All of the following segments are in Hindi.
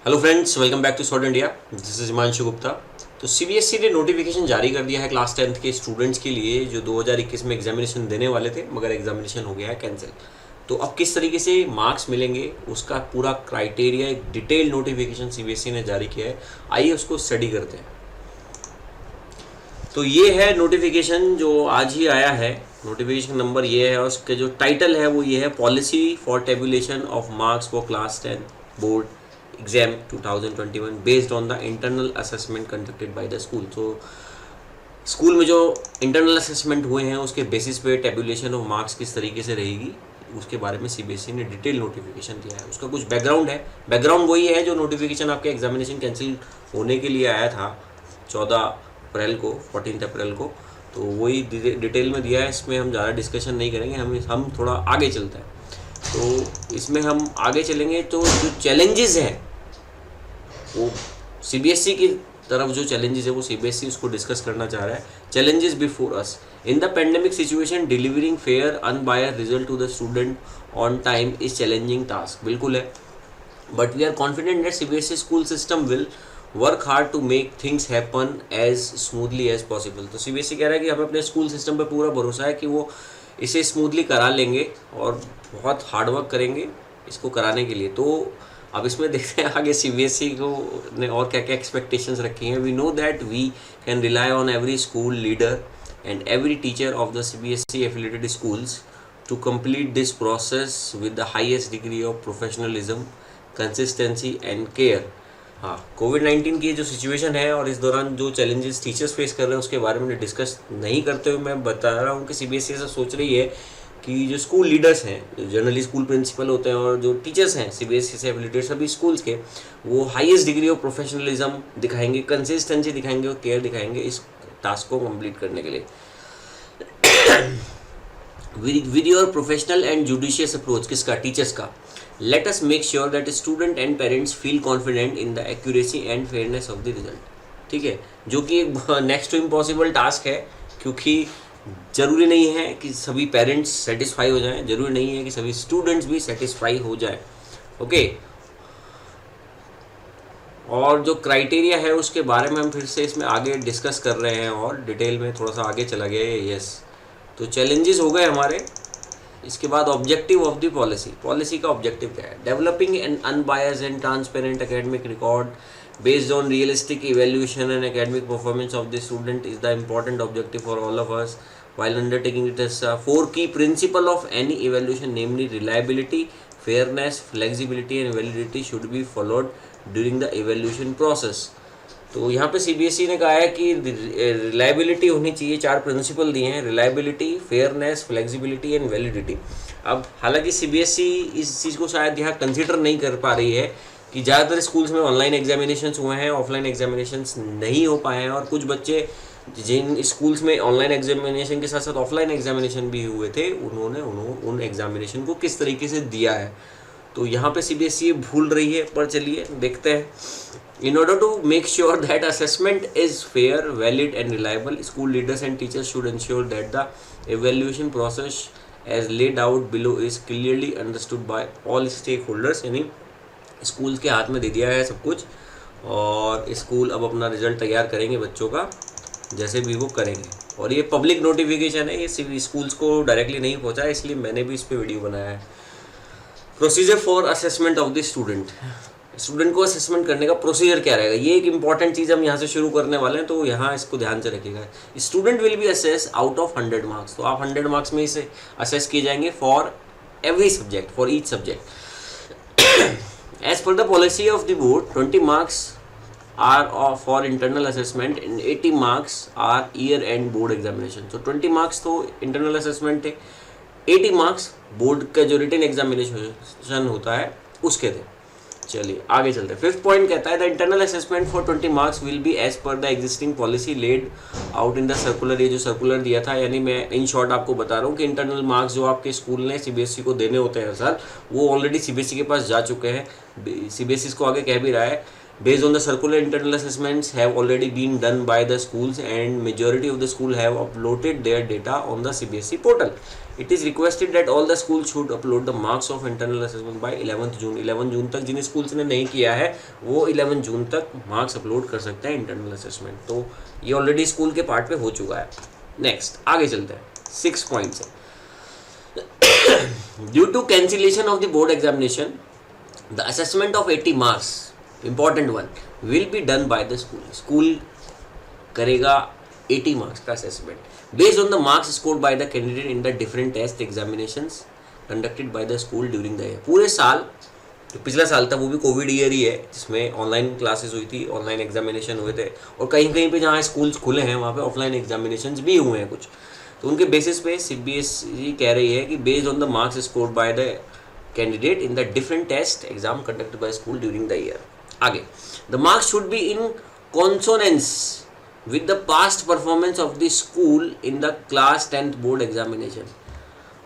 Hello friends, welcome back to sort India. This is Himanshu Gupta. तो सीबीएसई ने नोटिफिकेशन जारी कर दिया है क्लास 10th के स्टूडेंट्स के लिए जो 2021 में एग्जामिनेशन देने वाले थे, मगर एग्जामिनेशन हो गया है कैंसिल। तो अब किस तरीके से मार्क्स मिलेंगे उसका पूरा क्राइटेरिया, एक डिटेल नोटिफिकेशन सीबीएसई ने जारी किया है। आइए उसको स्टडी करते हैं। तो ये है नोटिफिकेशन जो आज ही आया है। नोटिफिकेशन नंबर ये है और उसके जो टाइटल है वो ये है, policy for tabulation of marks for class 10 board exam 2021 based on the internal assessment conducted by the school. तो स्कूल में जो इंटरनल असेसमेंट हुए हैं उसके बेसिस पे टेबुलेशन ऑफ मार्क्स किस तरीके से रहेगी उसके बारे में सीबीएसई ने डिटेल नोटिफिकेशन दिया है। उसका कुछ बैकग्राउंड है। बैकग्राउंड वही है जो नोटिफिकेशन आपके एग्जामिनेशन कैंसिल होने के लिए आया था 14 अप्रैल को। तो वही डिटेल में दिया है। इसमें हम ज़्यादा डिस्कशन नहीं करेंगे, हम थोड़ा आगे चलते हैं। तो इसमें हम आगे चलेंगे तो जो चैलेंजेस हैं वो सीबीएसई की तरफ, जो चैलेंजेस है वो सीबीएसई उसको डिस्कस करना चाह रहा है। Challenges before us in the pandemic situation, delivering fair unbiased result to the student on time is challenging task. बिल्कुल है, but we are confident that CBSE school system will work hard to make things happen as smoothly as possible. तो सीबीएसई कह रहा है कि हमें अपने स्कूल सिस्टम पर पूरा भरोसा है कि वो इसे स्मूथली करा लेंगे और बहुत हार्ड वर्क करेंगे इसको कराने के लिए। तो अब इसमें देखते हैं आगे सीबीएसई को ने और क्या क्या एक्सपेक्टेशंस रखी हैं। We know that we can rely on every school leader and every teacher of the CBSE affiliated schools to complete this process with the highest degree of professionalism, consistency and care. हाँ, कोविड-19 की जो सिचुएशन है और इस दौरान जो चैलेंजेस टीचर्स फेस कर रहे हैं उसके बारे में डिस्कस नहीं करते हुए मैं बता रहा हूँ कि सीबीएसई ऐसा सोच रही है कि जो स्कूल लीडर्स हैं, जो जनरली स्कूल प्रिंसिपल होते हैं और जो टीचर्स हैं सीबीएसई से एफिलिएटेड सभी स्कूल्स के, वो हाईएस्ट डिग्री ऑफ प्रोफेशनलिज्म दिखाएंगे, कंसिस्टेंसी दिखाएंगे और केयर दिखाएंगे इस टास्क को कंप्लीट करने के लिए। With your professional and judicious approach, किसका? टीचर्स का। Let us make sure that student and parents feel confident in the accuracy and fairness of the result। ठीक है, जो कि एक नेक्स्ट टू इम्पॉसिबल टास्क है, क्योंकि ज़रूरी नहीं है कि सभी पेरेंट्स सेटिस्फाई हो जाएं, ज़रूरी नहीं है कि सभी स्टूडेंट्स भी सेटिस्फाई हो जाएं। ओके, और जो क्राइटेरिया है उसके बारे में हम फिर से इसमें आगे डिस्कस कर रहे हैं और डिटेल में थोड़ा सा आगे चला गया है। यस, तो चैलेंजेस हो गए हमारे। इसके बाद ऑब्जेक्टिव ऑफ द पॉलिसी का ऑब्जेक्टिव क्या है? Developing N unbiased and transparent academic record based on realistic evaluation and academic performance of the student is the important objective for all of us while undertaking the test. 4 key principle of any evaluation, namely reliability, fairness, flexibility and validity should be followed during the evaluation process. तो यहाँ पे सीबीएसई ने कहा है कि रिलायबिलिटी होनी चाहिए। 4 प्रिंसिपल दिए हैं, reliability, fairness, flexibility and validity. अब हालांकि सीबीएसई इस चीज़ को शायद यहाँ कंसिडर नहीं कर पा रही है कि ज़्यादातर स्कूल्स में ऑनलाइन एग्जामिनेशंस हुए हैं, ऑफलाइन एग्जामिनेशंस नहीं हो पाए हैं, और कुछ बच्चे जिन स्कूल्स में ऑनलाइन एग्जामिनेशन के साथ साथ ऑफलाइन एग्जामिनेशन भी हुए थे उन्होंने उन एग्जामिनेशन को किस तरीके से दिया है। तो यहाँ पे सीबीएसई भूल रही है, पर चलिए देखते हैं। In order to make sure that assessment is fair, valid and reliable, school leaders and teachers should ensure that the evaluation process as laid out below is clearly understood by all stakeholders। यानी स्कूल के हाथ में दे दिया है सब कुछ और स्कूल अब अपना रिजल्ट तैयार करेंगे बच्चों का, जैसे भी वो करेंगे। और ये पब्लिक नोटिफिकेशन है, ये स्कूल्स को डायरेक्टली नहीं पहुंचा है, इसलिए मैंने भी इस पर वीडियो बनाया है। Procedure for assessment of the student को असेसमेंट करने का प्रोसीजर क्या रहेगा, ये एक इंपॉर्टेंट चीज़ हम यहाँ से शुरू करने वाले हैं, तो यहाँ इसको ध्यान से रखिएगा। Student will be assess out of 100 marks. तो आप 100 मार्क्स में इसे असेस किए जाएंगे for every subject, for each subject. As per the policy of the board, 20 marks are for internal assessment and 80 marks are year end board examination। तो 20 मार्क्स तो इंटरनल असेसमेंट थे, 80 मार्क्स बोर्ड का जो रिटन एग्जामिनेशन होता है उसके थे। चलिए आगे चलते हैं। 5th पॉइंट कहता है the internal assessment for 20 marks will be as per the existing policy laid out in the circular. ये जो सर्कुलर दिया था, यानी मैं इन शॉर्ट आपको बता रहा हूँ कि इंटरनल मार्क्स जो आपके स्कूल ने सीबीएसई को देने होते हैं हर साल, वो ऑलरेडी सीबीएसई के पास जा चुके हैं। सीबीएसई इसको आगे कह भी रहा है Based on the circular, internal assessments have already been done by the schools and majority of the school have uploaded their data on the CBSE portal. It is requested that all the schools should upload the marks of internal assessment by 11th June. 11 जून तक जिन स्कूल्स ने नहीं किया है वो 11 जून तक मार्क्स अपलोड कर सकते हैं इंटरनल असेसमेंट. तो ये ऑलरेडी स्कूल के पार्ट पे हो चुका है. नेक्स्ट आगे चलते हैं. 6 पॉइंट्स है. Due to cancellation of the board examination, the assessment of 80 marks, important one, will be done by the school. School करेगा 80 marks का assessment based on the marks scored by the candidate in the different test examinations conducted by the school during the year. पूरे साल जो पिछला साल था वो भी कोविड ईयर ही है जिसमें ऑनलाइन क्लासेस हुई थी, ऑनलाइन एग्जामिनेशन हुए थे और कहीं कहीं पे जहाँ स्कूल्स खुले हैं वहाँ पे ऑफलाइन एग्जामिनेशंस भी हुए हैं कुछ. तो उनके बेसिस पे CBSE कह रही है कि based on the marks scored by the candidate in the different test exam conducted by school during the year. आगे the marks should be in consonance with the past performance of the school in the class 10th board examination.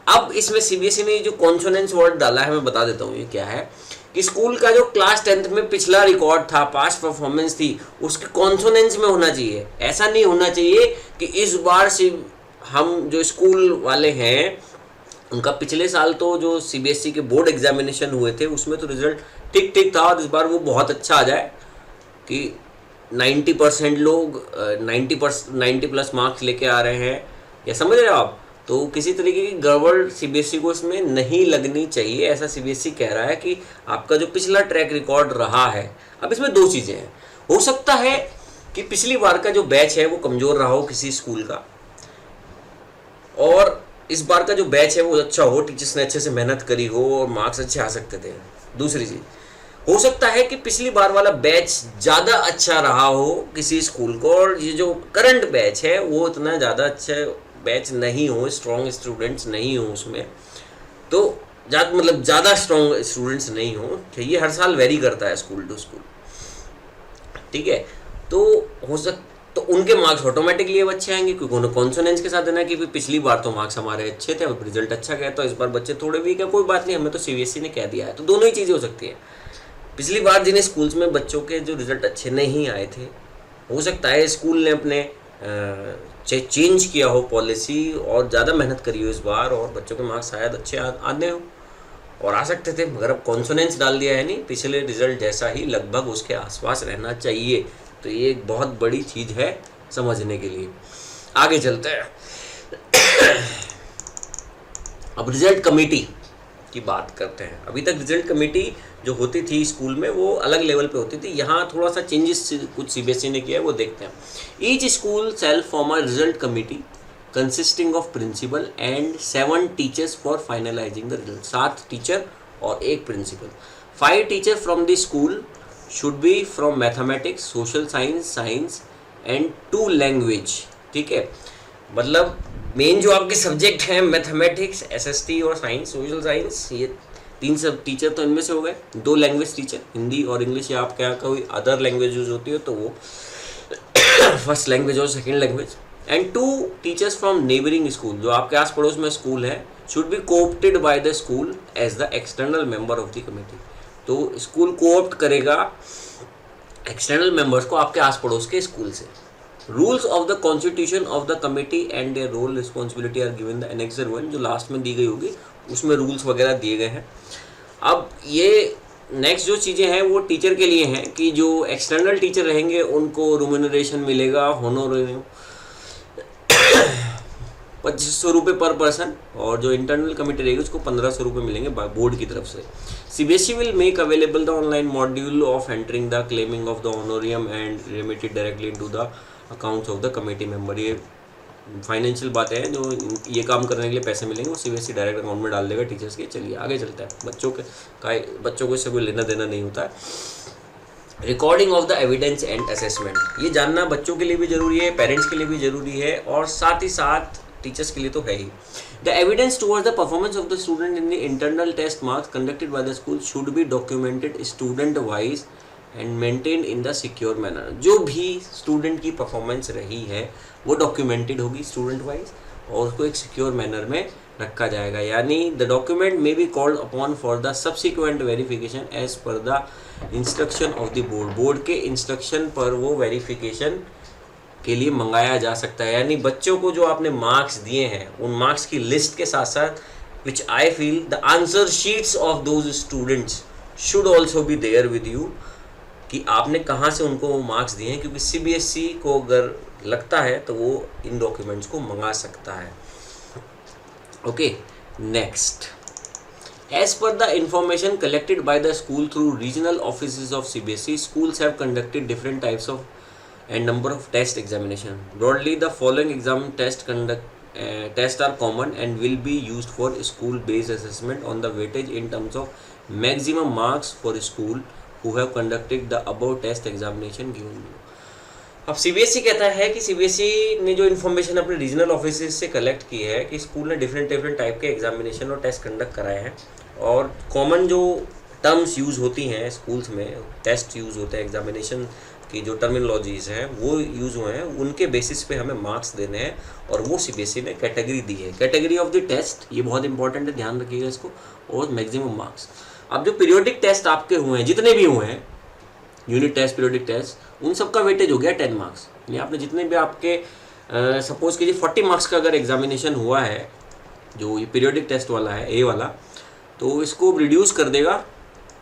अब इसमें CBSE ने जो कॉन्सोनेंस वर्ड डाला है मैं बता देता हूँ ये क्या है. कि स्कूल का जो क्लास 10th में पिछला रिकॉर्ड था, पास्ट परफॉर्मेंस थी, उसके कॉन्सोनेंस में होना चाहिए. ऐसा नहीं होना चाहिए कि इस बार से हम जो स्कूल वाले हैं उनका पिछले साल तो जो CBSE के बोर्ड एग्जामिनेशन हुए थे उसमें तो रिजल्ट ठीक ठीक था और इस बार वो बहुत अच्छा आ जाए कि 90% लोग 90 प्लस मार्क्स लेके आ रहे हैं. या समझ रहे हो आप. तो किसी तरीके की गड़बड़ CBSE को इसमें नहीं लगनी चाहिए. ऐसा CBSE कह रहा है कि आपका जो पिछला ट्रैक रिकॉर्ड रहा है. अब इसमें दो चीज़ें हैं. हो सकता है कि पिछली बार का जो बैच है वो कमज़ोर रहा हो किसी स्कूल का और इस बार का जो बैच है वो अच्छा हो, टीचर्स ने अच्छे से मेहनत करी हो और मार्क्स अच्छे आ सकते थे. दूसरी चीज़ हो सकता है कि पिछली बार वाला बैच ज़्यादा अच्छा रहा हो किसी स्कूल को और ये जो करंट बैच है वो इतना ज़्यादा अच्छा बैच नहीं हो, स्ट्रॉन्ग स्टूडेंट्स नहीं हो उसमें. तो मतलब ज़्यादा स्ट्रॉन्ग स्टूडेंट्स नहीं हो. ये हर साल वेरी करता है स्कूल टू स्कूल. ठीक है. तो हो सकता तो उनके मार्क्स ऑटोमेटिकली अब अच्छे आएंगे क्योंकि उन्होंने कॉन्सोनेंस के साथ देना कि पिछली बार तो मार्क्स हमारे अच्छे थे, अब रिजल्ट अच्छा गया तो इस बार बच्चे थोड़े वीक है, कोई बात नहीं, हमें तो CBSE ने कह दिया है. तो दोनों ही चीज़ें हो सकती है. पिछली बार जिन्हें स्कूल्स में बच्चों के जो रिजल्ट अच्छे नहीं आए थे हो सकता है स्कूल ने अपने चेंज किया हो पॉलिसी और ज़्यादा मेहनत करी हो इस बार और बच्चों के मार्क्स शायद अच्छे आने हो और आ सकते थे. मगर अब कॉन्सोनेंस डाल दिया है नहीं, पिछले रिजल्ट जैसा ही लगभग उसके आसपास रहना चाहिए. तो ये एक बहुत बड़ी चीज़ है समझने के लिए. आगे चलते हैं. अब रिजल्ट कमेटी की बात करते हैं. अभी तक रिजल्ट कमेटी जो होती थी स्कूल में वो अलग लेवल पे होती थी. यहाँ थोड़ा सा चेंजेस कुछ CBSE ने किया है वो देखते हैं. Each school shall form a result committee consisting of principal and 7 teachers for finalising the result. 7 teacher और 1 principal. 5 teacher from the school should be from mathematics, social science and 2 language. ठीक है. मतलब मेन जो आपके सब्जेक्ट हैं मैथमेटिक्स, SST और साइंस, सोशल साइंस, ये 3 सब टीचर तो इनमें से हो गए. 2 लैंग्वेज टीचर, हिंदी और इंग्लिश, या आप क्या कोई अदर लैंग्वेज यूज होती हो तो वो फर्स्ट लैंग्वेज और second language. And 2 teachers from neighbouring school, जो आपके आस पड़ोस में स्कूल है, should be coopted by the school as the external member of the committee. तो स्कूल कोऑप्ट करेगा एक्सटर्नल मेंबर्स को आपके आस पड़ोस के स्कूल से. Rules of the constitution of the committee and their role responsibility are given the annexure 1, जो लास्ट में दी गई होगी उसमें रूल्स वगैरह दिए गए हैं. अब ये नेक्स्ट जो चीज़ें हैं वो टीचर के लिए हैं कि जो एक्सटर्नल टीचर रहेंगे उनको रिम्यूनरेशन मिलेगा, होनोरेरियम 2500 रुपये पर पर्सन, और जो इंटरनल कमेटी रहेगी उसको 1500 रुपये मिलेंगे बोर्ड की तरफ से. CBSE will make available the online module of entering the claiming of the honorarium and remit it directly into the accounts of the committee member. ये फाइनेंशियल बातें हैं, जो ये काम करने के लिए पैसे मिलेंगे वो CBSE डायरेक्ट अकाउंट में डाल देगा टीचर्स के. चलिए आगे चलता है. बच्चों को इससे कोई लेना देना नहीं होता है. Recording of the evidence and assessment, ये जानना बच्चों के लिए भी ज़रूरी है, पेरेंट्स के लिए भी ज़रूरी है और साथ ही साथ टीचर्स के लिए तो है ही. The evidence towards the performance of the student in the internal test marks conducted by the school should be documented student wise and maintain in the secure manner. जो भी स्टूडेंट की परफॉर्मेंस रही है वो डॉक्यूमेंटेड होगी स्टूडेंट वाइज और उसको एक सिक्योर मैनर में रखा जाएगा। यानी the document may be called upon for the subsequent verification as per the instruction of the board. Board के इंस्ट्रक्शन पर वो वेरिफिकेशन के लिए मंगाया जा सकता है। यानी बच्चों को जो आपने मार्क्स दिए हैं उन मार्क्स की लिस्ट के साथ साथ which I feel the answer sheets of those students should also be there with you, कि आपने कहाँ से उनको वो मार्क्स दिए हैं, क्योंकि CBSE को अगर लगता है तो वो इन डॉक्यूमेंट्स को मंगा सकता है। Okay, next, as per the information collected by the school through regional offices of CBSE, schools have conducted different types of and number of test examination. Broadly, the following exam tests are common and will be used for school-based assessment on the weightage in terms of maximum marks for school who have conducted the above test examination given below. अब CBSE कहता है कि CBSE ने जो इन्फॉर्मेशन अपने रीजनल ऑफिस से कलेक्ट की है कि स्कूल ने डिफरेंट टाइप के एग्जामिनेशन और टेस्ट कंडक्ट कराए हैं, और कॉमन जो टर्म्स यूज़ होती हैं स्कूल्स में, टेस्ट यूज़ होते हैं, एग्जामिनेशन की जो टर्मिनोलॉजीज़ हैं वो यूज़ हुए हैं, उनके बेसिस पे हमें मार्क्स देने हैं, और वो CBSE ने कैटेगरी दी है। कैटेगरी ऑफ द टेस्ट, ये बहुत इंपॉर्टेंट है, ध्यान रखिएगा इसको, और मैक्सिमम मार्क्स। अब जो पीरियोडिक टेस्ट आपके हुए हैं, जितने भी हुए हैं, यूनिट टेस्ट, पीरियोडिक टेस्ट, उन सब का वेटेज हो गया 10 मार्क्स। यानी आपने जितने भी आपके सपोज कीजिए 40 मार्क्स का अगर एग्जामिनेशन हुआ है, जो ये पीरियोडिक टेस्ट वाला है, ए वाला, तो इसको रिड्यूस कर देगा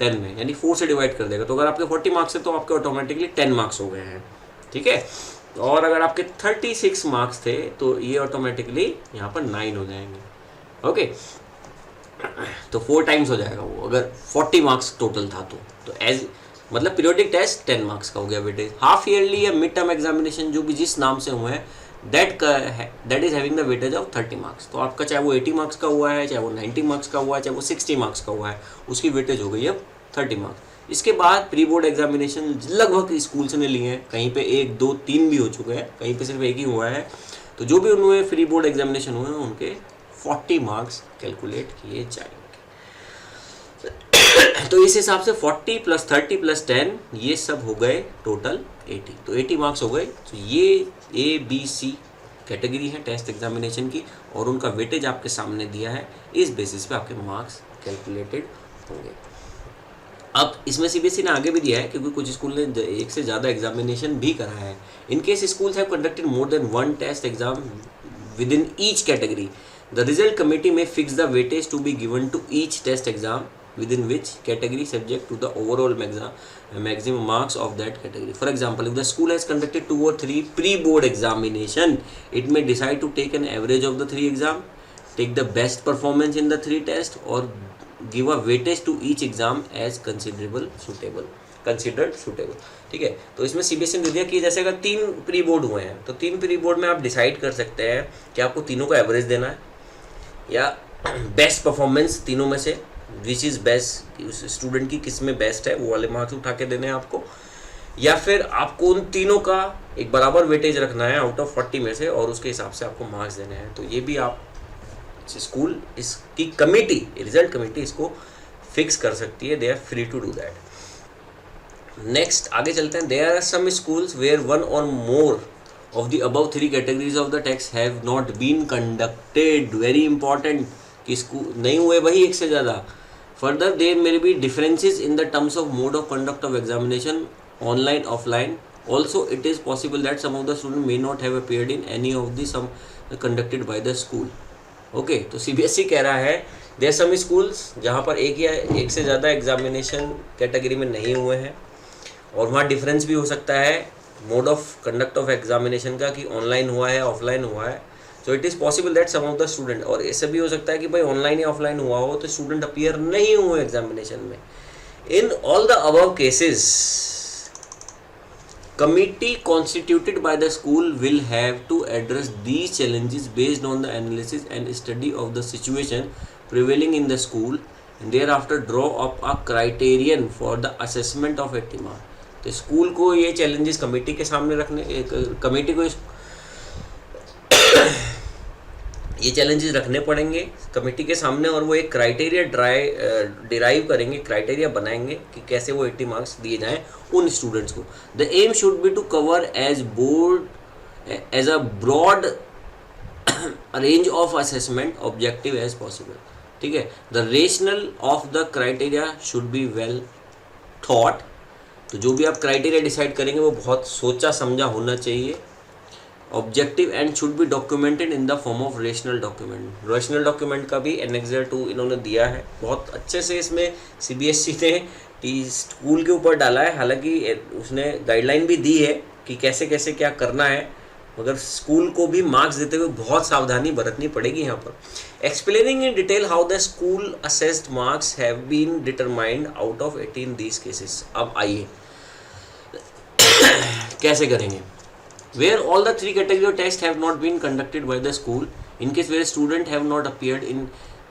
10 में, यानी 4 से डिवाइड कर देगा। तो अगर आपके 40 मार्क्स है तो आपके ऑटोमेटिकली 10 मार्क्स हो गए हैं, ठीक है। और अगर आपके 36 मार्क्स थे तो ये ऑटोमेटिकली यहाँ पर 9 हो जाएंगे। ओके, तो 4 टाइम्स हो जाएगा वो, अगर 40 मार्क्स टोटल था तो एज मतलब पीरियोडिक टेस्ट 10 मार्क्स का हो गया वेटेज। हाफ ईयरली या मिड टर्म एग्जामिनेशन जो भी जिस नाम से हुए हैं, that is having the weightage of 30 marks. तो आपका चाहे वो 80 मार्क्स का हुआ है, चाहे वो 90 मार्क्स का हुआ है, चाहे वो 60 मार्क्स का हुआ है, उसकी वेटेज हो गई अब 30 मार्क्स। इसके बाद प्री बोर्ड एग्जामिनेशन लगभग स्कूल्स ने लिए हैं, कहीं पे 1, 2, 3 भी हो चुके हैं, कहीं पे सिर्फ एक ही हुआ है। तो जो भी उनमें प्री बोर्ड एग्जामिनेशन हुए हैं उनके 40 मार्क्स कैलकुलेट किए जाएंगे। तो इस हिसाब से 40 + 30 + 10 ये सब हो गए टोटल 80, तो 80 मार्क्स हो गए। तो ये ABC कैटेगरी है टेस्ट एग्जामिनेशन की, और उनका वेटेज आपके सामने दिया है, इस बेसिस पे आपके मार्क्स कैलकुलेटेड होंगे। अब इसमें CBSE ने आगे भी दिया है, क्योंकि कुछ स्कूल ने एक से ज़्यादा एग्जामिनेशन भी कराया है। In case schools have conducted more than 1 test exam within each category, the result committee में fix the weightage to be given to each test exam within which category subject to the overall maximum marks of that category. For example, if the school has conducted 2 or 3 pre-board examination, it may decide to take an average of the 3 exam, take the best performance in the 3 tests, or give a weightage to each exam as considered suitable. ठीक है। तो इसमें CBSE ने दिया कि जैसे अगर 3 प्री बोर्ड हुए हैं तो 3 प्री बोर्ड में आप डिसाइड कर सकते हैं कि आपको तीनों का एवरेज देना है, या बेस्ट परफॉर्मेंस तीनों में से विच इज़ बेस्ट, उस स्टूडेंट की किस में बेस्ट है वो वाले मार्क्स उठा के देने हैं आपको, या फिर आपको उन तीनों का एक बराबर वेटेज रखना है आउट ऑफ 40 में से, और उसके हिसाब से आपको मार्क्स देने हैं। तो ये भी आप स्कूल, इसकी कमेटी, रिजल्ट कमेटी इसको फिक्स कर सकती है, they are free to do that. Next आगे चलते हैं। There are some schools where 1 or more of the above 3 categories of the test have not been conducted. Very important, कि स्कूल नहीं हुए भाई एक से ज़्यादा। Further there may be differences in the terms of mode of conduct of examination, online offline. Also it is possible that some of the student may not have appeared in any of the some conducted by the school. Okay, तो CBSE कह रहा है देयर सम स्कूल्स जहाँ पर एक या एक से ज़्यादा एग्जामिनेशन कैटेगरी में नहीं हुए हैं, और वहाँ डिफरेंस भी हो सकता है mode of conduct of examination का, कि ऑनलाइन हुआ है ऑफलाइन हुआ है। So it is possible that some of the student, और ऐसा भी हो सकता है कि भाई ऑनलाइन या ऑफलाइन हुआ हो तो स्टूडेंट अपीयर नहीं हुए एग्जामिनेशन में। In all the above cases, committee constituted by the school will have to address these challenges based on the analysis and study of the situation prevailing in the school, and thereafter draw up a criterion for the assessment of 80 marks. तो स्कूल को ये चैलेंजेस कमेटी के सामने रखने, कमेटी को ये चैलेंजेस रखने पड़ेंगे कमेटी के सामने, और वो एक क्राइटेरिया डिराइव करेंगे, क्राइटेरिया बनाएंगे कि कैसे वो 80 मार्क्स दिए जाएं उन स्टूडेंट्स को। The aim should be to cover as a broad a range of assessment objective as possible. ठीक है, the rationale of the criteria should be well thought. तो जो भी आप क्राइटेरिया डिसाइड करेंगे वो बहुत सोचा समझा होना चाहिए. Objective and should be documented in the form of rational document. Rational document का भी एनेक्सर 2 इन्होंने दिया है, बहुत अच्छे से इसमें CBSE ने स्कूल के ऊपर डाला है. हालांकि उसने गाइडलाइन भी दी है कि कैसे कैसे क्या करना है, मगर स्कूल को भी मार्क्स देते हुए बहुत सावधानी बरतनी पड़ेगी यहाँ पर. Explaining in detail how the school assessed marks have been determined out of 18 these cases. अब आइए कैसे करेंगे. Where all the 3 category of tests have not been conducted by the school, in case where student have not appeared in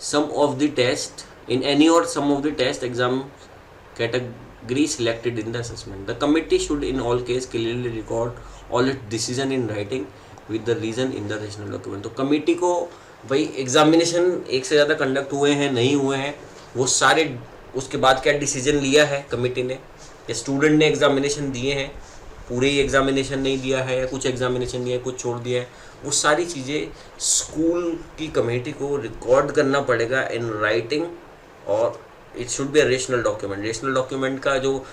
some of the test, in any or some of the test exam category selected in the assessment, the committee should in all case clearly record all its decision in writing with the reason in the rational document. तो कमेटी को भाई एग्जामिनेशन एक से ज़्यादा कंडक्ट हुए हैं नहीं हुए हैं वो सारे, उसके बाद क्या डिसीजन लिया है कमेटी ने, या स्टूडेंट ने एग्जामिनेशन दिए हैं, पूरे ही एग्जामिनेशन नहीं दिया है, या कुछ एग्जामिनेशन दिया है कुछ छोड़ दिया है, वो सारी चीज़ें स्कूल की कमेटी को रिकॉर्ड करना पड़ेगा इन राइटिंग. और it should be a rational document. Rational document का जो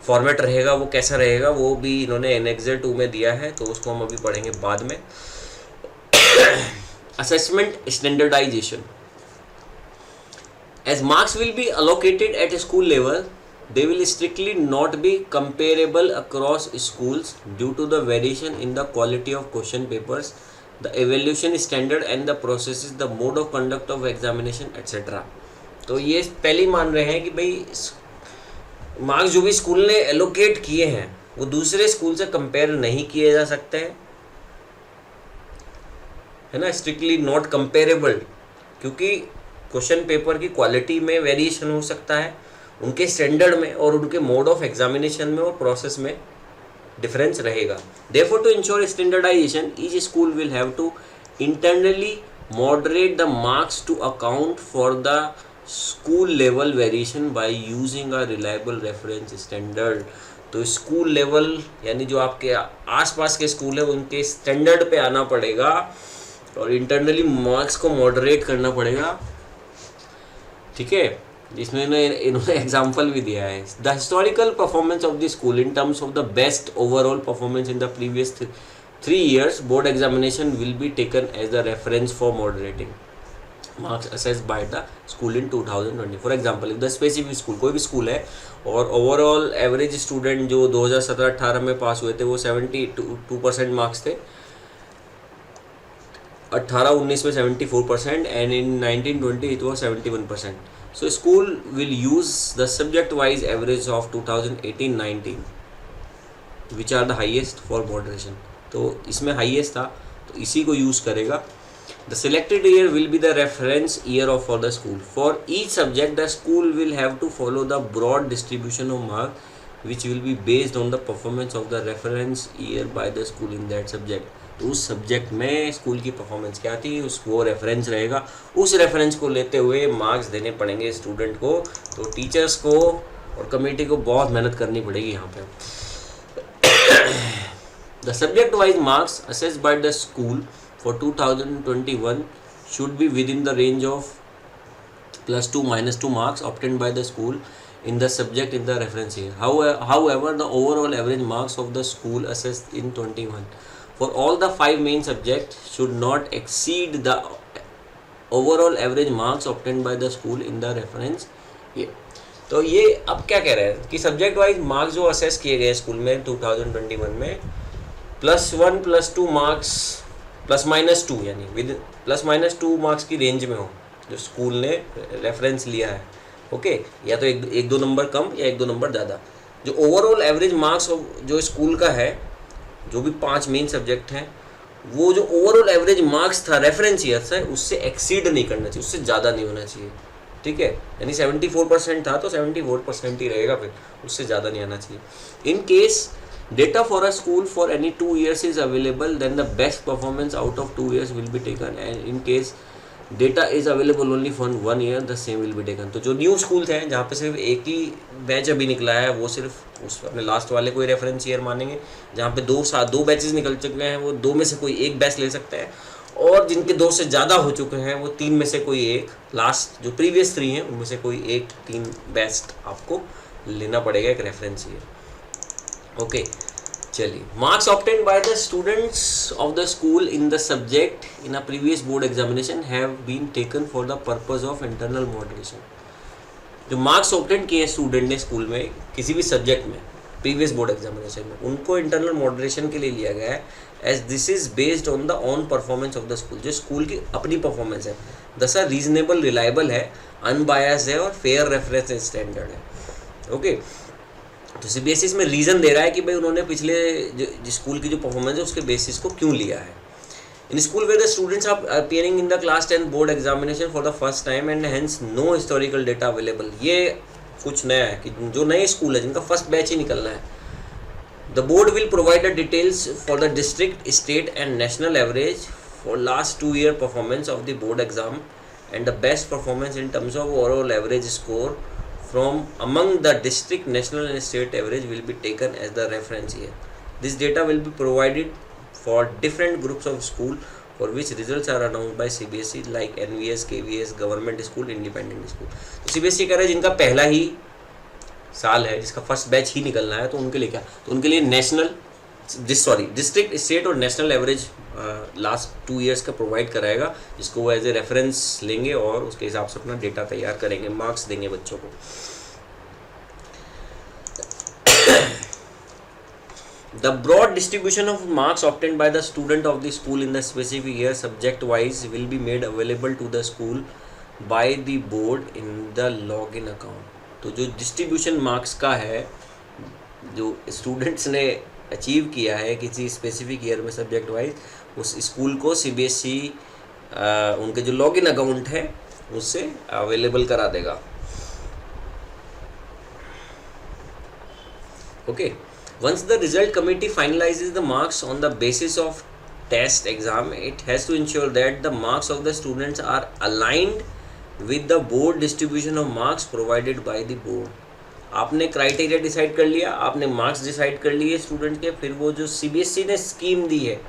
फॉर्मेट रहेगा वो कैसा रहेगा वो भी इन्होंने एनेक्सर 2 में दिया है, तो उसको हम अभी पढ़ेंगे बाद में. Assessment standardization. As marks will be allocated at school level, they will strictly not be comparable across schools due to the variation in the quality of question papers, the evaluation standard and the processes, the mode of conduct of examination etc. तो ये पहले ही मान रहे हैं कि भाई मार्क्स जो भी स्कूल ने एलोकेट किए हैं वो दूसरे स्कूल से कंपेयर नहीं किए जा सकते हैं, है ना. स्ट्रिक्टली नॉट कंपेरेबल, क्योंकि क्वेश्चन पेपर की क्वालिटी में वेरिएशन हो सकता है, उनके स्टैंडर्ड में और उनके मोड ऑफ एग्जामिनेशन में और प्रोसेस में डिफरेंस रहेगा. Therefore to ensure standardization each school will have to internally moderate the marks to account for the school level variation by using a reliable reference standard. तो स्कूल लेवल यानी जो आपके आसपास के स्कूल है उनके स्टैंडर्ड पे आना पड़ेगा और इंटरनली मार्क्स को मॉडरेट करना पड़ेगा. ठीक है, इसमें इन्होंने एग्जाम्पल भी दिया है. The historical performance of the school in terms of the best overall performance in the previous 3 years board examination will be taken as the reference for moderating marks assessed by the school in 2020. For example if the specific school, कोई भी स्कूल है और ओवरऑल एवरेज स्टूडेंट जो 2017-18 में पास हुए थे वो 72% मार्क्स थे, 18-19 में 74% and in 19-20 it was 71%. So school will use the subject-wise average of 2018-19, which are the highest for moderation. तो इसमें highest था तो इसी को use करेगा. The selected year will be the reference year of for the school. For each subject, the school will have to follow the broad distribution of mark, which will be based on the performance of the reference year by the school in that subject. तो उस सब्जेक्ट में स्कूल की परफॉर्मेंस क्या थी वो रेफरेंस रहेगा, उस रेफरेंस को लेते हुए मार्क्स देने पड़ेंगे स्टूडेंट को. तो टीचर्स को और कमेटी को बहुत मेहनत करनी पड़ेगी यहाँ पे. The subject wise marks assessed by the school for 2021 should be with in the range of +2 -2 marks obtained by the school in the subject in the reference year. However, the overall average marks of the school assessed in 21 for all the 5 main subjects should not exceed the overall average marks obtained by the school in the reference year. तो ये अब क्या कह रहे हैं कि सब्जेक्ट वाइज मार्क्स जो असेस किए गए स्कूल में 2021 में +1 +2 मार्क्स +-2 यानी विद +-2 मार्क्स की रेंज में हो जो स्कूल ने रेफरेंस लिया है. ओके, या तो एक दो नंबर कम या 1-2 नंबर ज़्यादा. जो ओवरऑल एवरेज मार्क्स जो स्कूल का है, जो भी 5 मेन सब्जेक्ट हैं, वो जो ओवरऑल एवरेज मार्क्स था रेफरेंस ईयर से उससे एक्सीड नहीं करना चाहिए, उससे ज़्यादा नहीं होना चाहिए. ठीक है, यानी 74% था तो 74% ही रहेगा, फिर उससे ज़्यादा नहीं आना चाहिए. In case data for a school for any 2 years is available then the best performance out of 2 years will be taken and in case data is available only for 1 year the same will be taken. तो जो न्यू स्कूल्स हैं जहाँ पे सिर्फ एक ही बैच अभी निकला है वो सिर्फ उस अपने लास्ट वाले को ही रेफरेंस ईयर मानेंगे. जहाँ पे 2 बैचेस निकल चुके हैं वो 2 में से कोई एक बैच ले सकते हैं. और जिनके 2 से ज़्यादा हो चुके हैं वो 3 में से कोई एक, लास्ट जो प्रीवियस 3 हैं उनमें से कोई एक 3 बेस्ट आपको लेना पड़ेगा एक रेफरेंस ईयर। ओके, चलिए। Marks obtained by the students of the school in the subject in a previous board examination have been taken for the purpose of internal moderation. जो मार्क्स ऑब्टेन किए हैं स्टूडेंट ने स्कूल में किसी भी सब्जेक्ट में प्रीवियस बोर्ड एग्जामिनेशन में, उनको इंटरनल मॉडरेशन के लिए लिया गया है, as this is based on the on performance of the school. जो स्कूल की अपनी परफॉर्मेंस है, दसा रीजनेबल, रिलायबल है, अनबायस्ड है और फेयर रेफरेंस स्टैंडर्ड है। ओके, तो सीबीएसई इसमें रीज़न दे रहा है कि भाई उन्होंने पिछले जो स्कूल की जो परफॉर्मेंस है उसके बेसिस को क्यों लिया है। In school where the students are appearing in the class 10 board examination for the first time and hence no historical data available. ये कुछ नया है कि जो नए स्कूल है जिनका फर्स्ट बैच ही निकलना है, the board will provide the details for the district, state and national average for last 2 year performance of the board exam and the best performance in terms of overall average score from among the district, national and state average will be taken as the reference year. This data will be provided for different groups of school for which results are announced by CBSE like NVS, KVS, government school, independent school. तो CBSE कह रहा है जिनका पहला ही साल है, जिसका फर्स्ट बैच ही निकलना है, तो उनके लिए क्या, तो उनके लिए नेशनल डिस्ट्रिक्ट, स्टेट और नेशनल एवरेज लास्ट 2 years का प्रोवाइड कराएगा, जिसको वो एज ए रेफरेंस लेंगे और उसके हिसाब से अपना डेटा तैयार करेंगे, मार्क्स देंगे बच्चों को। The broad distribution of marks obtained by the student of the school in the specific year subject wise will be made available to the school by the board in the login account. तो जो डिस्ट्रीब्यूशन मार्क्स का है, जो स्टूडेंट्स ने अचीव किया है किसी स्पेसिफिक ईयर में सब्जेक्ट वाइज, उस स्कूल को सीबीएसई उनके जो लॉगिन अकाउंट है उससे अवेलेबल करा देगा। Okay, once the result committee finalizes the marks on the basis of test exam, it has to ensure that the marks of the students are aligned with the board distribution of marks provided by the board. आपने क्राइटेरिया डिसाइड कर लिया, आपने मार्क्स डिसाइड कर लिए स्टूडेंट के, फिर वो जो सीबीएसई ने स्कीम दी है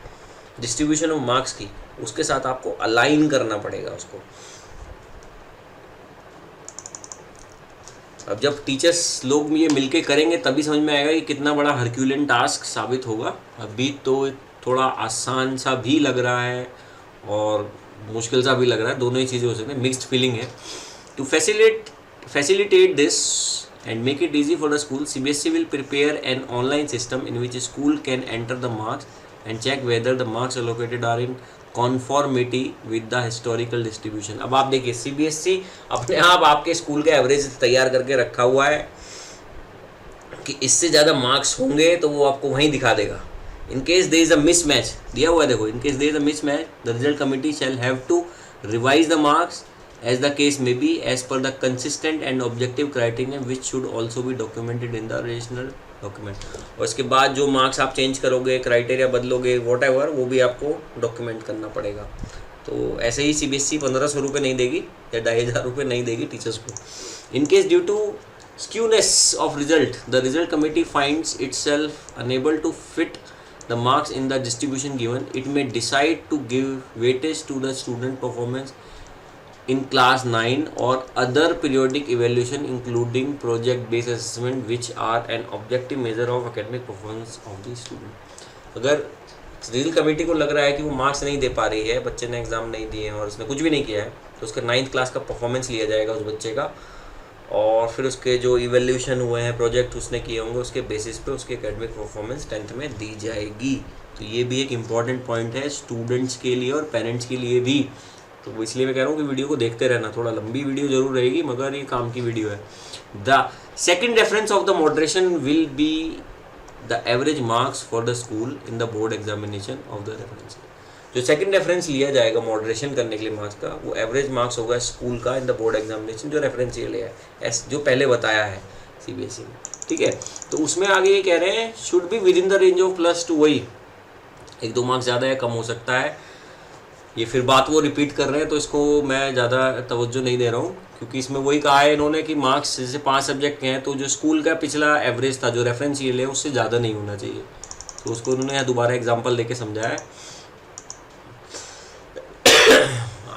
डिस्ट्रीब्यूशन ऑफ मार्क्स की, उसके साथ आपको अलाइन करना पड़ेगा उसको। अब जब टीचर्स लोग ये मिलके करेंगे तभी समझ में आएगा कि कितना बड़ा हरक्यूलियन टास्क साबित होगा। अभी तो थोड़ा आसान सा भी लग रहा है और मुश्किल सा भी लग रहा है, दोनों ही चीज़ें हो सकती हैं, मिक्स्ड फीलिंग है। To facilitate this and make it easy for the school, CBSE will prepare an online system in which school can enter the marks and check whether the marks allocated are in conformity with the historical distribution. अब आप देखिए CBSE अपने आप आपके स्कूल का एवरेज तैयार करके रखा हुआ है कि इससे ज़्यादा मार्क्स होंगे तो वो आपको वहीं दिखा देगा। In case there is a mismatch दिया हुआ है, देखो, in case there is a mismatch the result committee shall have to revise the marks as the case may be as per the consistent and objective criteria which should also be documented in the original document. और इसके बाद जो मार्क्स आप चेंज करोगे, क्राइटेरिया बदलोगे, whatever, वो भी आपको डॉक्यूमेंट करना पड़ेगा। तो ऐसे ही CBSE 1500 रुपये नहीं देगी या 2500 रुपये नहीं देगी टीचर्स को। In case due to skewness of result, the result committee finds itself unable to fit the marks in the distribution given, it may decide to give weightage to the student performance in class 9 or other periodic evaluation including project based assessment which are an objective measure of academic performance of the student. अगर रिजल्ट कमेटी को लग रहा है कि वो मार्क्स नहीं दे पा रही है, बच्चे ने एग्ज़ाम नहीं दिए हैं और उसने कुछ भी नहीं किया है, तो उसका 9th क्लास का परफॉर्मेंस लिया जाएगा उस बच्चे का, और फिर उसके जो इवेल्यूशन हुए हैं, प्रोजेक्ट उसने किए होंगे, उसके बेसिस पे उसकी एकेडमिक परफॉर्मेंस 10th में दी जाएगी। तो ये भी एक इम्पॉर्टेंट पॉइंट है स्टूडेंट्स के लिए और पेरेंट्स के लिए भी। तो इसलिए मैं कह रहा हूँ कि वीडियो को देखते रहना, थोड़ा लंबी वीडियो जरूर रहेगी मगर ये काम की वीडियो है। The second reference of the moderation will be the average marks for the school in the board examination of the reference. जो सेकेंड रेफरेंस लिया जाएगा मॉडरेशन करने के लिए मार्क्स का, वो एवरेज मार्क्स होगा स्कूल का इन द बोर्ड एग्जामिनेशन, जो रेफरेंस ये लिया है जो पहले बताया है CBSE ने, ठीक है। तो उसमें आगे ये कह रहे हैं should be with in the range of +2, वही 1-2 मार्क्स ज़्यादा या कम हो सकता है। ये फिर बात वो रिपीट कर रहे हैं तो इसको मैं ज़्यादा तवज्जो नहीं दे रहा हूँ, क्योंकि इसमें वही कहा है इन्होंने कि मार्क्स जैसे 5 सब्जेक्ट के हैं तो जो स्कूल का पिछला एवरेज था, जो रेफरेंस ये ले, उससे ज़्यादा नहीं होना चाहिए। तो उसको उन्होंने यहाँ दोबारा एग्जांपल देके समझाया है।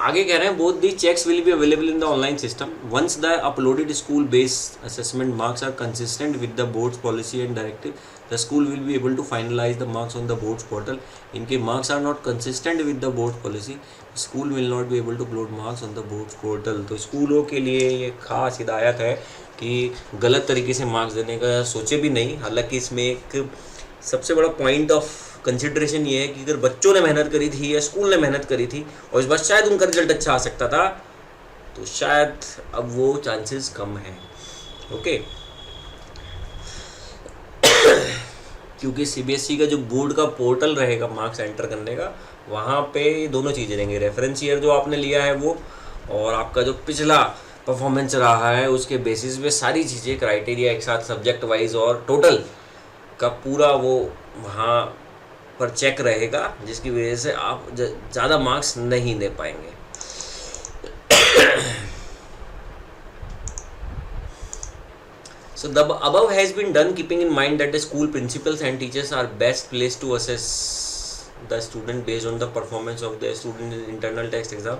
आगे कह रहे हैं both the checks will be available in the online system once the uploaded school based assessment marks are consistent with the board's policy and directive. The school will be able to finalize the marks on the board's portal. In case marks are not consistent with the board's policy, school will not be able to upload marks on the board's portal. तो स्कूलों के लिए ये खास हिदायत है कि गलत तरीके से मार्क्स देने का सोचे भी नहीं। हालांकि इसमें एक सबसे बड़ा पॉइंट ऑफ कंसिडरेशन ये है कि अगर बच्चों ने मेहनत करी थी या स्कूल ने मेहनत करी थी और इस बार शायद उनका रिजल्ट अच्छा आ सकता था, तो शायद अब वो चांसेस कम हैं। ओके, क्योंकि सीबीएसई का जो बोर्ड का पोर्टल रहेगा मार्क्स एंटर करने का, वहाँ पे दोनों चीज़ें रहेंगी, रेफरेंस ईयर जो आपने लिया है वो, और आपका जो पिछला परफॉर्मेंस रहा है उसके बेसिस पे सारी चीज़ें क्राइटेरिया एक साथ सब्जेक्ट वाइज और टोटल का पूरा वो वहाँ पर चेक रहेगा, जिसकी वजह से आप ज़्यादा मार्क्स नहीं दे पाएंगे। So the above has been done keeping in mind that the school principals and teachers are best placed to assess the student based on the performance of the student in internal test exam.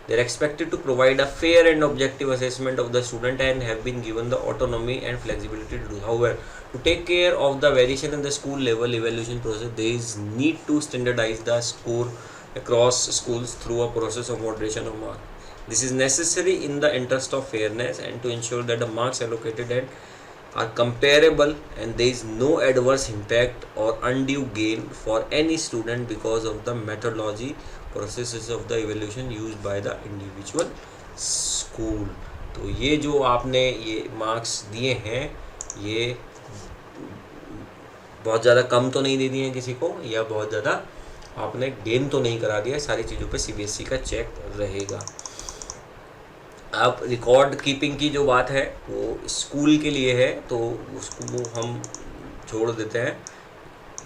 They are expected to provide a fair and objective assessment of the student and have been given the autonomy and flexibility to do. However, to take care of the variation in the school level evaluation process, there is need to standardize the score across schools through a process of moderation of marks. This is necessary in the interest of fairness and to ensure that the marks allocated and are comparable and there is no adverse impact or undue gain for any student because of the methodology processes of the evaluation used by the individual school. तो ये जो आपने ये मार्क्स दिए हैं, ये बहुत ज़्यादा कम तो नहीं दे दिए हैं किसी को, या बहुत ज़्यादा आपने गेन तो नहीं करा दिया। सारी चीज़ों पे सीबीएसई का चेक रहेगा। अब रिकॉर्ड कीपिंग की जो बात है वो स्कूल के लिए है, तो उसको हम छोड़ देते हैं,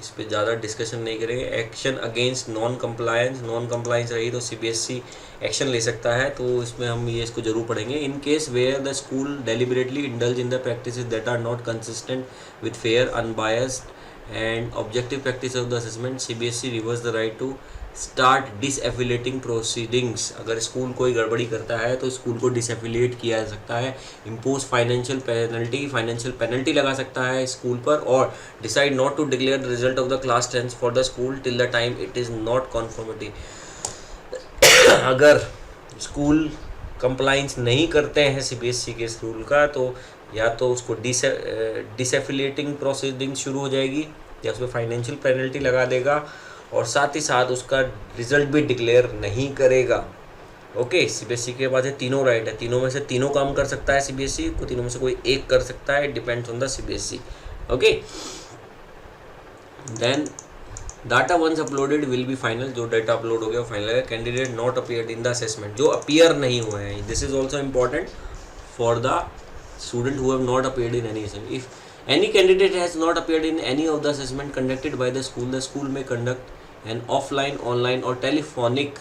इस पर ज़्यादा डिस्कशन नहीं करेंगे। एक्शन अगेंस्ट नॉन कंप्लायंस रही तो सीबीएसई एक्शन ले सकता है, तो इसमें हम ये इसको जरूर पढ़ेंगे। In case where the school deliberately indulge in the practices that are not consistent with fair unbiased and objective practice of the assessment, CBSE reserves the right to start disaffiliating proceedings. अगर स्कूल कोई गड़बड़ी करता है तो स्कूल को डिसएफिलेट किया जा सकता है, इम्पोज फाइनेंशियल पेनल्टी लगा सकता है स्कूल पर, और decide not to declare the result of the class 10 for the school till the time it is not conformity. अगर स्कूल कंप्लाइंस नहीं करते हैं सीबीएसई के स्कूल का, तो या तो उसको डिसएफिलेटिंग प्रोसीडिंग शुरू हो जाएगी या उसमें फाइनेंशियल पेनल्टी लगा देगा, और साथ ही साथ उसका रिजल्ट भी डिक्लेयर नहीं करेगा। ओके, सीबीएसई के पास तीनों राइट है, तीनों में से तीनों काम कर सकता है सीबीएसई को, तीनों में से कोई एक कर सकता है, depends on the CBSE. Okay, then data once uploaded will be final. जो डाटा अपलोड हो गया वो फाइनल है। Candidate not appeared in the assessment, जो अपीयर नहीं हुए हैं, this is also important for the student who have not appeared in any assessment. If any candidate has not appeared in any of the assessment conducted by the school may conduct an offline, online or telephonic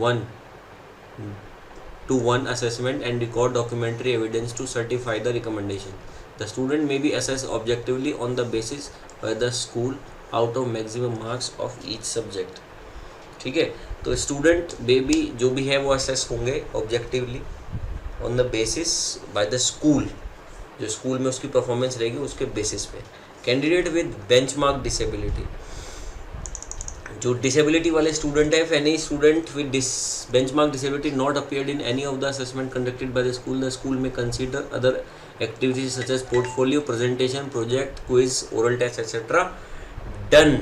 1-to-1 assessment and record documentary evidence to certify the recommendation. The student may be assessed objectively on the basis by the school out of maximum marks of each subject. ठीक है, तो स्टूडेंट बेबी जो भी है वो असेस होंगे objectively on the basis by the school, जो स्कूल में उसकी परफॉर्मेंस रहेगी उसके बेसिस पे। कैंडिडेट विद बेंचमार्क डिसेबिलिटी, जो डिसेबिलिटी वाले स्टूडेंट है, if any student with benchmark disability not appeared in any of the assessment conducted by the school may consider other activities such as portfolio, presentation, project, quiz, oral test etcetera done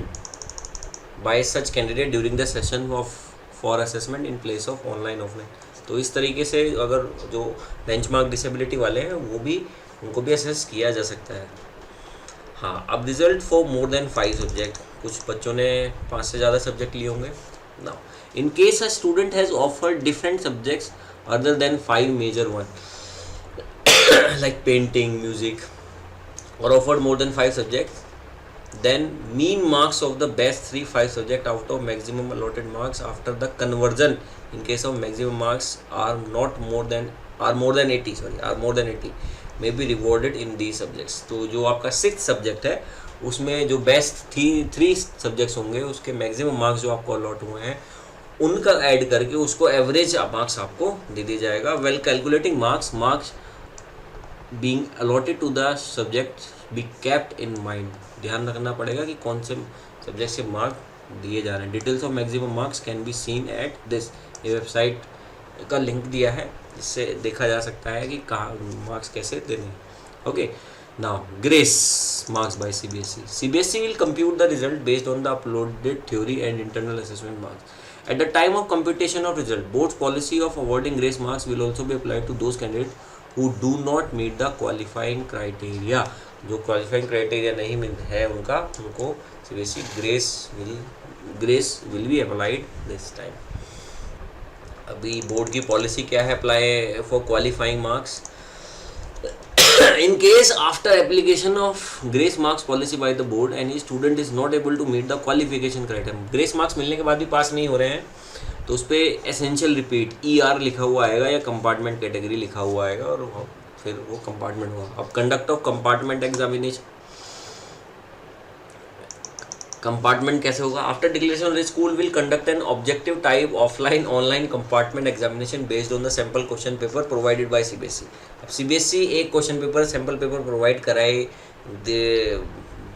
by such candidate during the session of for assessment in place of online offline. तो इस तरीके से अगर जो बेंचमार्क डिसेबिलिटी वाले हैं वो भी, उनको भी असेस किया जा सकता है। हाँ, अब result for more than 5 subject, कुछ बच्चों ने 5 से ज़्यादा सब्जेक्ट लिए होंगे। Now in case a student has offered different subjects other than 5 major one like painting, music, और offered more than 5 subjects, then mean marks of the best 3-5 subject out of maximum allotted marks after the conversion in case of maximum marks are more than 80 may be rewarded in these subjects. तो जो आपका 6th सब्जेक्ट है उसमें जो बेस्ट 3 सब्जेक्ट्स होंगे उसके मैक्सिमम मार्क्स जो आपको अलॉट हुए हैं उनका ऐड करके उसको एवरेज मार्क्स आपको दे दिया जाएगा। Well calculating marks being allotted to the subject be kept in mind. ध्यान रखना पड़ेगा कि कौन से सब्जेक्ट से मार्क दिए जा रहे हैं। Details of maximum marks can be seen at this, ये वेबसाइट का लिंक दिया है, इससे देखा जा सकता है कि कहाँ मार्क्स कैसे देने हैं। Okay, now grace marks bye CBSE. CBSE will compute the result based on the uploaded theory and internal assessment marks. At the time of computation of result, board's policy of awarding grace marks will also be applied to those candidates who do not meet the qualifying criteria. जो qualifying criteria नहीं है उनको CBSE grace will be applied this time. अभी बोर्ड की पॉलिसी क्या है apply for qualifying marks? In case after application of grace marks policy by the board any student is not able to meet the qualification criteria, grace marks मिलने के बाद भी पास नहीं हो रहे हैं तो उस पर एसेंशियल रिपीट ER लिखा हुआ आएगा या कंपार्टमेंट कैटेगरी लिखा हुआ आएगा और फिर वो कंपार्टमेंट होगा। अब conduct of compartment examination, compartment कैसे होगा? After declaration the school will conduct an objective type offline online compartment examination based on the sample question paper provided by CBSE. अब सीबीएसई एक question paper sample paper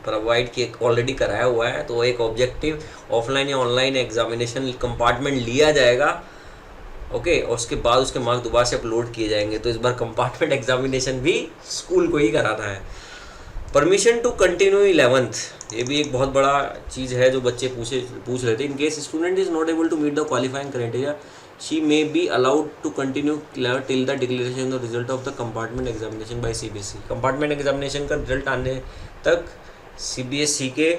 provide किए ऑलरेडी कराया हुआ है, तो एक ऑब्जेक्टिव ऑफलाइन या ऑनलाइन एग्जामिनेशन कंपार्टमेंट लिया जाएगा। ओके, और उसके बाद उसके मार्क्स दोबारा से अपलोड किए जाएंगे। तो इस बार कंपार्टमेंट एग्जामिनेशन भी स्कूल को ही कराना है। परमिशन टू कंटिन्यू 11th, ये भी एक बहुत बड़ा चीज़ है जो बच्चे पूछ रहे थे। In case student is not able to meet the qualifying criteria she may be allowed to continue till the declaration the result of the compartment examination by CBSE. Compartment examination का रिजल्ट आने तक सीबीएसई के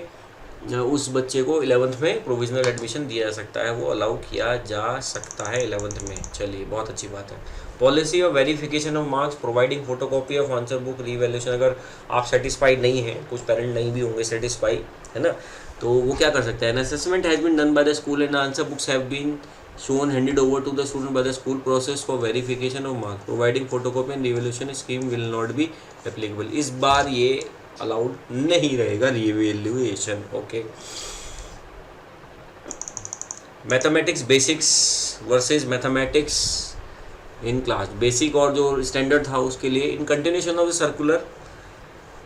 उस बच्चे को 11th में प्रोविजनल एडमिशन दिया जा सकता है, वो अलाउ किया जा सकता है 11th में। चलिए, बहुत अच्छी बात है। Policy of verification of marks providing photocopy of answer book revaluation. अगर आप सेटिस्फाइड नहीं हैं, कुछ पेरेंट नहीं भी होंगे सेटिस्फाइड, है ना, तो वो क्या कर सकते हैं? An assessment has been done by the school and answer books have been shown handed over to the student by the school process for verification of marks providing photocopy and revaluation scheme will not be applicable। इस बार ये अलाउड नहीं रहेगा revaluation. Okay, mathematics basics versus mathematics in class. Basic और जो स्टैंडर्ड था उसके लिए इन कंटिन्यूशन ऑफ द सर्कुलर,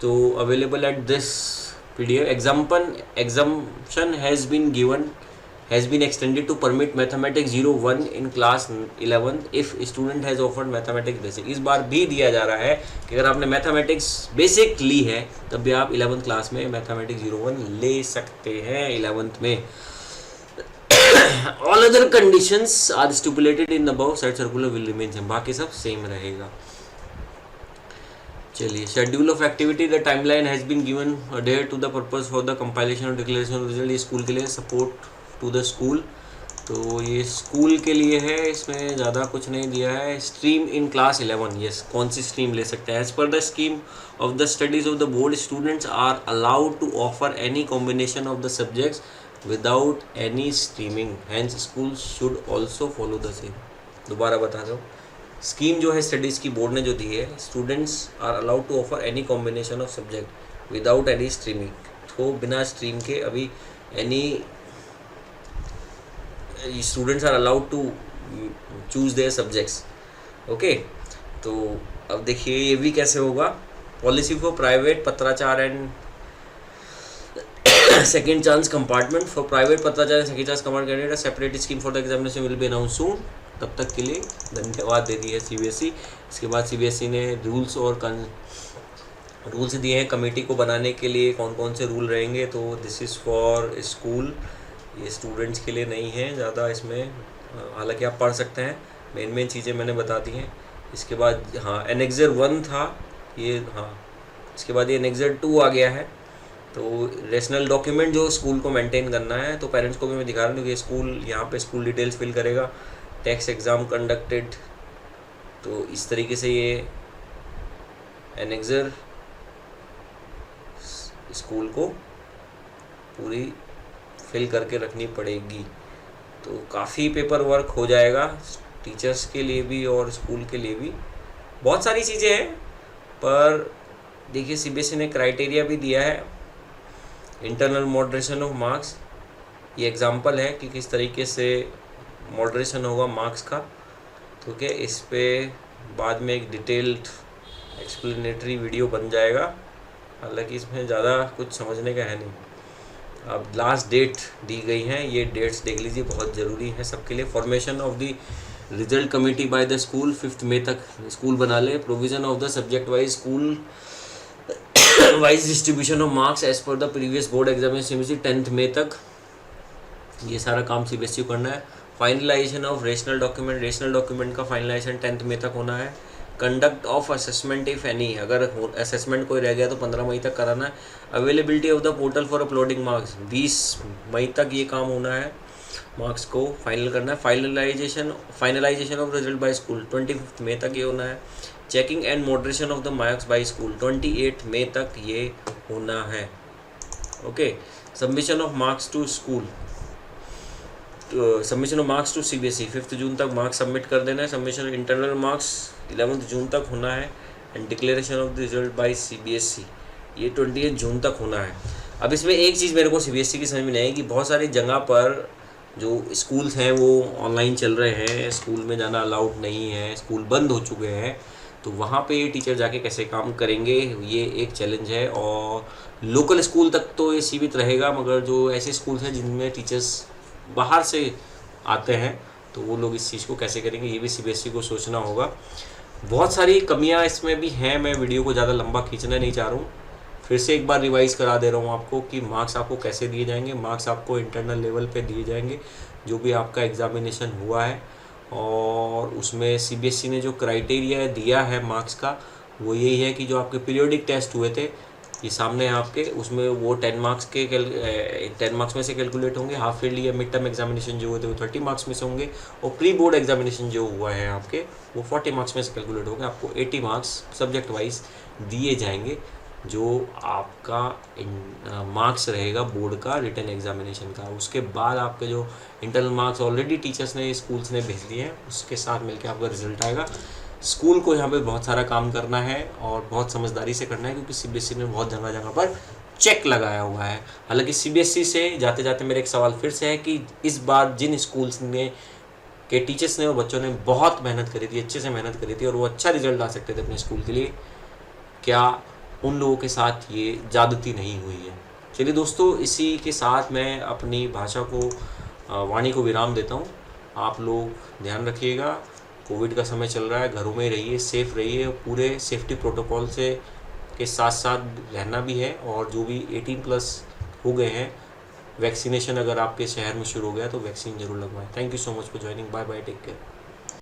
तो available at this PDF। Exemption has been extended to permit mathematics 01 in class 11th if student has offered mathematics basic। इस बार भी दिया जा रहा है कि अगर आपने मैथमेटिक्स बेसिक ली है तब भी आप 11th क्लास में मैथमेटिक्स 01 ले सकते हैं 11th में। All other conditions are stipulated in above said circular will remain same, बाकी सब सेम रहेगा। चलिए, schedule of activity the timeline has been given adhere to the purpose for the compilation और डिक्लेरेशन ऑफ रिजल्ट। ये स्कूल के लिए सपोर्ट टू द स्कूल, तो ये स्कूल के लिए है, इसमें ज़्यादा कुछ नहीं दिया है। स्ट्रीम इन क्लास 11, यस, कौन सी स्ट्रीम ले सकते हैं? As per the scheme of the studies of the board students are allowed to offer any combination of the subjects without any streaming, hence school should also follow the same. दोबारा बता दो, स्कीम जो है स्टडीज़ की बोर्ड ने जो दी है, students are allowed to offer any combination of subject without any streaming, तो बिना स्ट्रीम के अभी any students are allowed to choose their subjects. Okay, तो अब देखिए ये भी कैसे होगा। पॉलिसी फॉर प्राइवेट पत्राचार and second chance compartment. For private पत्राचार and second chance compartment separate scheme for the examination will be announce soon. तब तक के लिए धन्यवाद दे दी है सीबीएसई। इसके बाद सीबीएसई ने रूल्स दिए हैं कमेटी को बनाने के लिए, कौन कौन से रूल रहेंगे। तो दिस इज़ फॉर स्कूल, ये स्टूडेंट्स के लिए नहीं है ज़्यादा इसमें, हालांकि आप पढ़ सकते हैं, मेन चीज़ें मैंने बता दी हैं। इसके बाद हाँ, एनेक्सर 1 था ये, हाँ, इसके बाद ये एनेक्सर 2 आ गया है। तो रेशनल डॉक्यूमेंट जो स्कूल को मेंटेन करना है, तो पेरेंट्स को भी मैं दिखा रहा हूँ कि स्कूल यहाँ पे स्कूल डिटेल्स फिल करेगा। टैक्स एग्ज़ाम कंडक्टेड, तो इस तरीके से ये एनेक्सर स्कूल को पूरी फिल करके रखनी पड़ेगी। तो काफ़ी पेपर वर्क हो जाएगा टीचर्स के लिए भी और स्कूल के लिए भी, बहुत सारी चीज़ें हैं। पर देखिए सीबीएसई ने क्राइटेरिया भी दिया है, इंटरनल मॉडरेशन ऑफ मार्क्स, ये एग्जांपल है कि किस तरीके से मॉडरेशन होगा मार्क्स का। तो क्या इस पे बाद में एक डिटेल्ड एक्सप्लेनेटरी वीडियो बन जाएगा, हालांकि इसमें ज़्यादा कुछ समझने का है नहीं। अब लास्ट डेट दी गई हैं, ये डेट्स देख लीजिए, बहुत ज़रूरी है सबके लिए। Formation of the result committee by the school 5 मई तक स्कूल बना ले। Provision of the subject wise school wise distribution of marks as per the previous board examination 10 मई तक, ये सारा काम CBSE को करना है। फाइनलाइजेशन ऑफ रेशनल डॉक्यूमेंट का फाइनलाइजेशन 10 मई तक होना है। Conduct of assessment if any, अगर असेसमेंट कोई रह गया तो 15 मई तक कराना है। Availability of the portal for uploading marks 20 मई तक ये काम होना है, मार्क्स को फाइनल करना है। Finalization of result by school 25 मई तक ये होना है। Checking and moderation of the marks by school 28 मई तक ये होना है। Okay, submission of marks to school, submission of marks to CBSE 5 जून तक मार्क्स सबमिट कर देना है। सबमिशन ऑफ इंटरनल मार्क्स 11 जून तक होना है। And declaration of the result by CBSE ये 28 जून तक होना है। अब इसमें एक चीज़ मेरे को CBSE की समझ में नहीं आई कि बहुत सारी जगह पर जो स्कूल्स हैं वो ऑनलाइन चल रहे हैं, स्कूल में जाना अलाउड नहीं है, स्कूल बंद हो चुके हैं, तो वहाँ पे ये टीचर जाके कैसे काम करेंगे, ये एक चैलेंज है। और लोकल स्कूल तक तो ये सीमित रहेगा, मगर जो ऐसे स्कूल्स हैं जिनमें टीचर्स बाहर से आते हैं तो वो लोग इस चीज़ को कैसे करेंगे, ये भी CBSE को सोचना होगा। बहुत सारी कमियां इसमें भी हैं, मैं वीडियो को ज़्यादा लंबा खींचना नहीं चाह रहा हूँ। फिर से एक बार रिवाइज़ करा दे रहा हूँ आपको कि मार्क्स आपको कैसे दिए जाएंगे। मार्क्स आपको इंटरनल लेवल पे दिए जाएंगे जो भी आपका एग्ज़ामिनेशन हुआ है, और उसमें CBSE ने जो क्राइटेरिया दिया है मार्क्स का वो यही है कि जो आपके पीरियोडिक टेस्ट हुए थे ये सामने है आपके, उसमें वो 10 मार्क्स में से कैलकुलेट होंगे। हाफ ईयरली या मिड टर्म एग्जामिनेशन जो हुए थे वो 30 मार्क्स में से होंगे, और प्री बोर्ड एग्जामिनेशन जो हुआ है आपके वो 40 मार्क्स में से कैलकुलेट होंगे। आपको 80 मार्क्स सब्जेक्ट वाइज दिए जाएंगे, जो आपका मार्क्स रहेगा बोर्ड का रिटन एग्जामिनेशन का। उसके बाद आपके जो इंटरनल मार्क्स ऑलरेडी टीचर्स ने स्कूल्स ने भेज दिए हैं उसके साथ मिलकर आपका रिजल्ट आएगा। स्कूल को यहाँ पे बहुत सारा काम करना है और बहुत समझदारी से करना है, क्योंकि CBSE ने बहुत जगह जगह पर चेक लगाया हुआ है। हालांकि CBSE से जाते जाते मेरा एक सवाल फिर से है कि इस बार जिन स्कूल्स ने के टीचर्स ने और बच्चों ने बहुत मेहनत करी थी, अच्छे से मेहनत करी थी और वो अच्छा रिजल्ट ला सकते थे अपने स्कूल के लिए, क्या उन लोगों के साथ ये ज़्यादती नहीं हुई है? चलिए दोस्तों, इसी के साथ मैं अपनी भाषा को वाणी को विराम देता हूँ। आप लोग ध्यान रखिएगा, कोविड का समय चल रहा है, घरों में रहिए, सेफ़ रहिए, पूरे सेफ्टी प्रोटोकॉल से के साथ साथ रहना भी है। और जो भी 18+ हो गए हैं, वैक्सीनेशन अगर आपके शहर में शुरू हो गया तो वैक्सीन जरूर लगवाएं। Thank you so much for joining. Bye bye, take care.